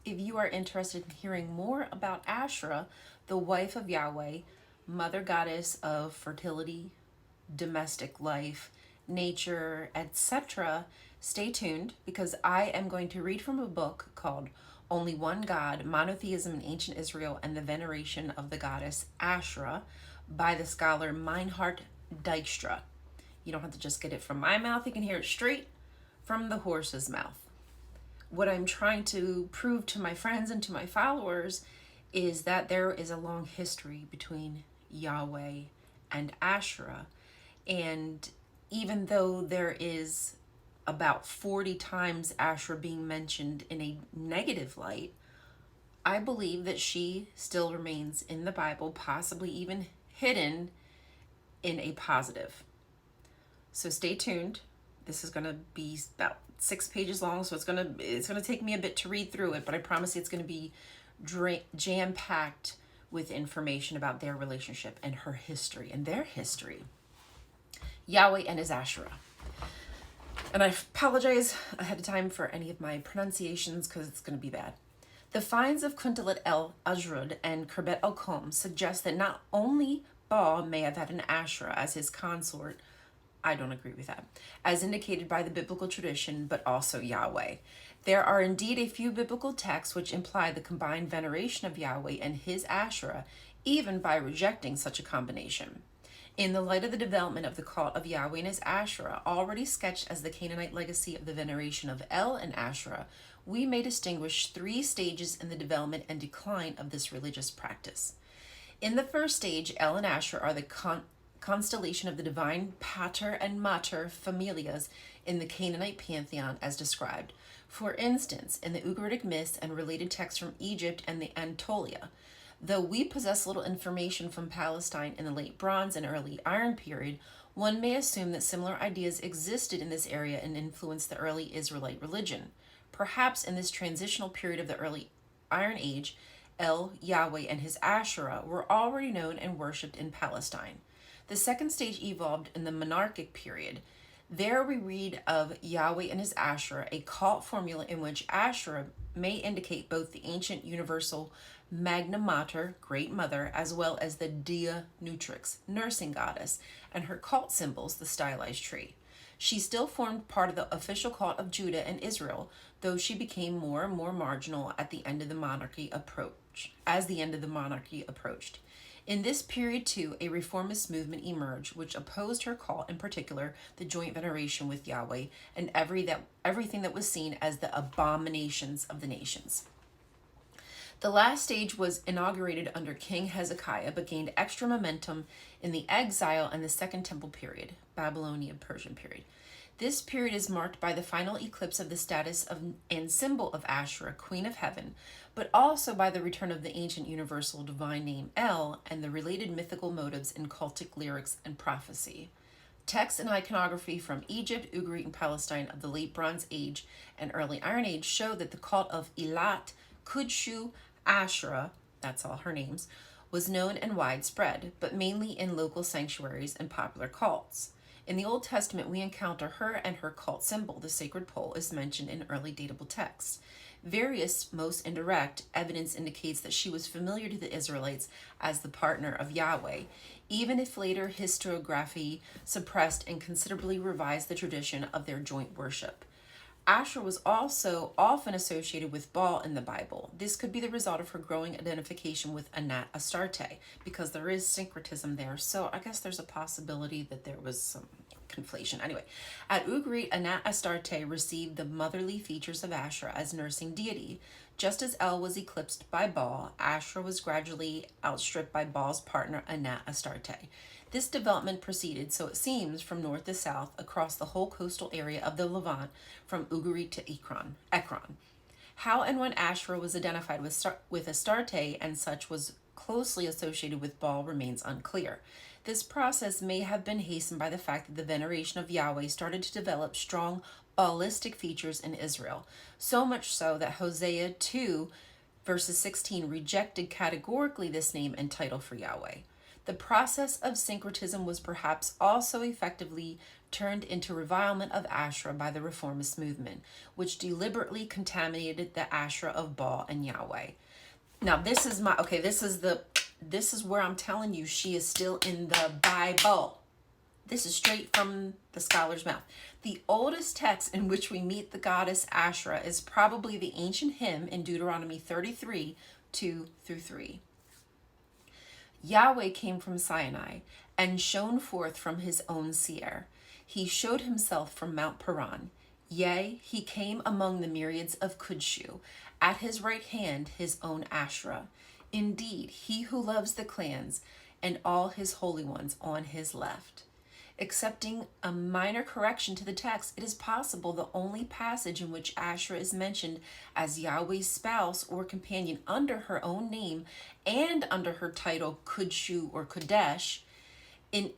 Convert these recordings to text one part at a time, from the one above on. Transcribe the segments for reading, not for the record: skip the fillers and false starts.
If you are interested in hearing more about Asherah, the wife of Yahweh, mother goddess of fertility, domestic life, nature, etc., stay tuned because I am going to read from a book called Only One God, Monotheism in Ancient Israel and the Veneration of the Goddess Asherah by the scholar Dijkstra. You don't have to just get it from my mouth, you can hear it straight from the horse's mouth. What I'm trying to prove to my friends and to my followers is that there is a long history between Yahweh and Asherah. And even though there is about 40 times Asherah being mentioned in a negative light, I believe that she still remains in the Bible, possibly even hidden in a positive. So stay tuned. This is going to be about 6 pages long, so it's going to take me a bit to read through it, but I promise it's going to be jam-packed with information about their relationship and her history and their history. Yahweh and his Asherah. And I apologize ahead of time for any of my pronunciations because it's going to be bad. The finds of Kuntalet el Ajrud and Kerbet el Kom suggest that not only Baal may have had an Asherah as his consort, I don't agree with that, as indicated by the biblical tradition, but also Yahweh. There are indeed a few biblical texts which imply the combined veneration of Yahweh and his Asherah, even by rejecting such a combination. In the light of the development of the cult of Yahweh and his Asherah, already sketched as the Canaanite legacy of the veneration of El and Asherah, we may distinguish 3 stages in the development and decline of this religious practice. In the first stage, El and Asherah are the constellation of the divine pater and mater familias in the Canaanite pantheon as described. For instance, in the Ugaritic myths and related texts from Egypt and the Anatolia. Though we possess little information from Palestine in the late Bronze and early Iron period, one may assume that similar ideas existed in this area and influenced the early Israelite religion. Perhaps in this transitional period of the early Iron Age, El, Yahweh, and his Asherah were already known and worshipped in Palestine. The second stage evolved in the monarchic period. There we read of Yahweh and his Asherah, a cult formula in which Asherah may indicate both the ancient universal Magna Mater, Great Mother, as well as the Dea Nutrix, nursing goddess, and her cult symbols, the stylized tree. She still formed part of the official cult of Judah and Israel, though she became more and more marginal at the end of the monarchy approached. In this period, too, a reformist movement emerged, which opposed her cult, in particular, the joint veneration with Yahweh, and everything that was seen as the abominations of the nations. The last stage was inaugurated under King Hezekiah, but gained extra momentum in the exile and the Second Temple period, Babylonian-Persian period. This period is marked by the final eclipse of the status of and symbol of Asherah, Queen of Heaven, but also by the return of the ancient universal divine name El and the related mythical motives in cultic lyrics and prophecy. Texts and iconography from Egypt, Ugarit, and Palestine of the late Bronze Age and early Iron Age show that the cult of Eilat, Kudshu, Asherah, that's all her names, was known and widespread, but mainly in local sanctuaries and popular cults. In the Old Testament, we encounter her and her cult symbol, the sacred pole, is mentioned in early datable texts. Various, most indirect, evidence indicates that she was familiar to the Israelites as the partner of Yahweh, even if later historiography suppressed and considerably revised the tradition of their joint worship. Asherah was also often associated with Baal in the Bible. This could be the result of her growing identification with Anat Astarte, because there is syncretism there, so I guess there's a possibility that there was some conflation. Anyway, at Ugarit, Anat Astarte received the motherly features of Asherah as nursing deity. Just as El was eclipsed by Baal, Asherah was gradually outstripped by Baal's partner Anat Astarte. This development proceeded, so it seems, from north to south across the whole coastal area of the Levant, from Ugarit to Ekron. How and when Asherah was identified with Astarte and such was closely associated with Baal remains unclear. This process may have been hastened by the fact that the veneration of Yahweh started to develop strong Baalistic features in Israel, so much so that Hosea 2, verses 16, rejected categorically this name and title for Yahweh. The process of syncretism was perhaps also effectively turned into revilement of Asherah by the reformist movement, which deliberately contaminated the Asherah of Baal and Yahweh. Now this is this is where I'm telling you she is still in the Bible. This is straight from the scholar's mouth. The oldest text in which we meet the goddess Asherah is probably the ancient hymn in Deuteronomy 33, 2-3. Yahweh came from Sinai and shone forth from his own seer. He showed himself from Mount Paran. Yea, he came among the myriads of Kudshu. At his right hand his own Asherah. Indeed, he who loves the clans and all his holy ones on his left. Accepting a minor correction to the text, it is possible the only passage in which Asherah is mentioned as Yahweh's spouse or companion under her own name and under her title Kudshu or Kodesh. In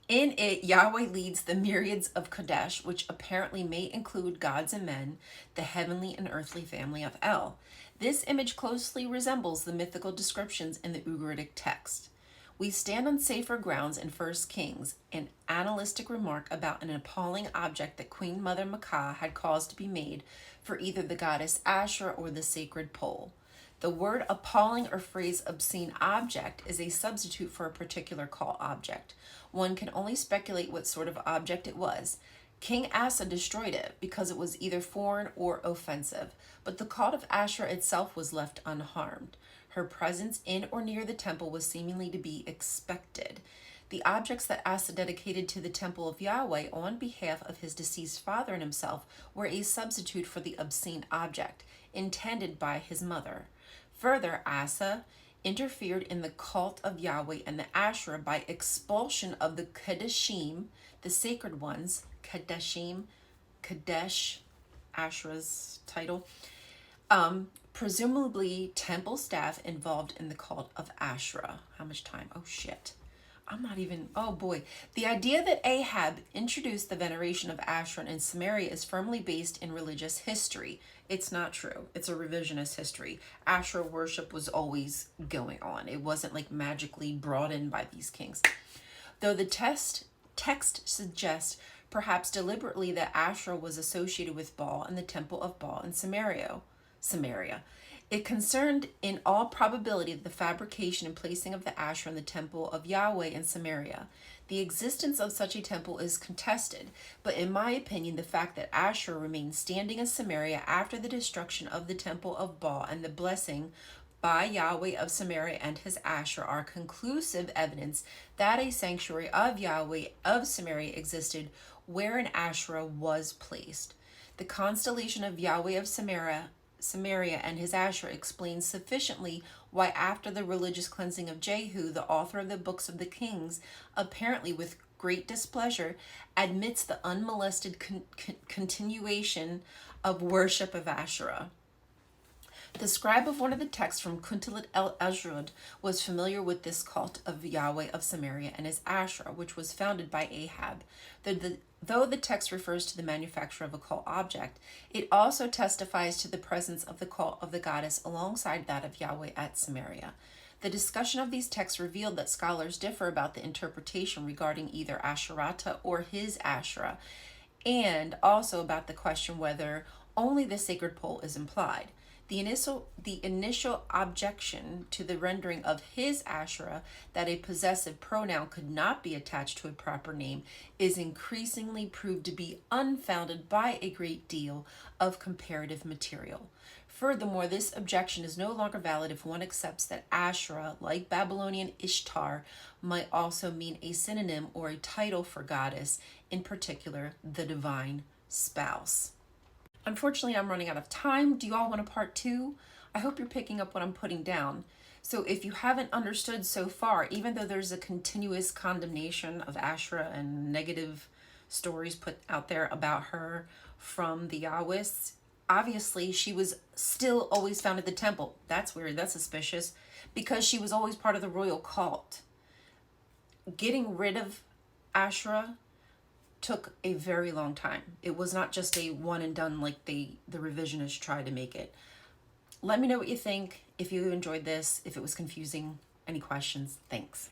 it, Yahweh leads the myriads of Kodesh, which apparently may include gods and men, the heavenly and earthly family of El. This image closely resembles the mythical descriptions in the Ugaritic text. We stand on safer grounds in 1 Kings, an analytic remark about an appalling object that Queen Mother Makah had caused to be made for either the goddess Asherah or the sacred pole. The word appalling or phrase obscene object is a substitute for a particular call object. One can only speculate what sort of object it was. King Asa destroyed it because it was either foreign or offensive, but the cult of Asherah itself was left unharmed. Her presence in or near the temple was seemingly to be expected. The objects that Asa dedicated to the temple of Yahweh on behalf of his deceased father and himself were a substitute for the obscene object intended by his mother. Further, Asa interfered in the cult of Yahweh and the Asherah by expulsion of the Kadeshim, the sacred ones, Kadeshim, Kadesh, Asherah's title, presumably temple staff involved in the cult of Asherah. How much time? Oh shit. Oh boy. The idea that Ahab introduced the veneration of Asherah in Samaria is firmly based in religious history. It's not true. It's a revisionist history. Asherah worship was always going on. It wasn't like magically brought in by these kings. Though the text suggests perhaps deliberately that Asherah was associated with Baal and the temple of Baal in Samaria. It concerned in all probability the fabrication and placing of the Asherah in the temple of Yahweh in Samaria. The existence of such a temple is contested, but in my opinion, the fact that Asherah remained standing in Samaria after the destruction of the temple of Baal and the blessing by Yahweh of Samaria and his Asherah are conclusive evidence that a sanctuary of Yahweh of Samaria existed wherein Asherah was placed. The constellation of Yahweh of Samaria and his Asherah explains sufficiently why after the religious cleansing of Jehu, the author of the books of the Kings, apparently with great displeasure, admits the unmolested continuation of worship of Asherah. The scribe of one of the texts from Kuntalit el-Ajrud was familiar with this cult of Yahweh of Samaria and his Asherah, which was founded by Ahab. Though the text refers to the manufacture of a cult object, it also testifies to the presence of the cult of the goddess alongside that of Yahweh at Samaria. The discussion of these texts revealed that scholars differ about the interpretation regarding either Asherata or his Asherah, and also about the question whether only the sacred pole is implied. The initial objection to the rendering of his Asherah, that a possessive pronoun could not be attached to a proper name, is increasingly proved to be unfounded by a great deal of comparative material. Furthermore, this objection is no longer valid if one accepts that Asherah, like Babylonian Ishtar, might also mean a synonym or a title for goddess, in particular, the divine spouse. Unfortunately, I'm running out of time. Do you all want a part 2? I hope you're picking up what I'm putting down. So if you haven't understood so far, even though there's a continuous condemnation of Asherah and negative stories put out there about her from the Yahwists, obviously she was still always found at the temple. That's weird. That's suspicious, because she was always part of the royal cult. Getting rid of Asherah took a very long time. It was not just a one and done like the revisionists tried to make it. Let me know what you think. If you enjoyed this, if it was confusing, any questions, thanks.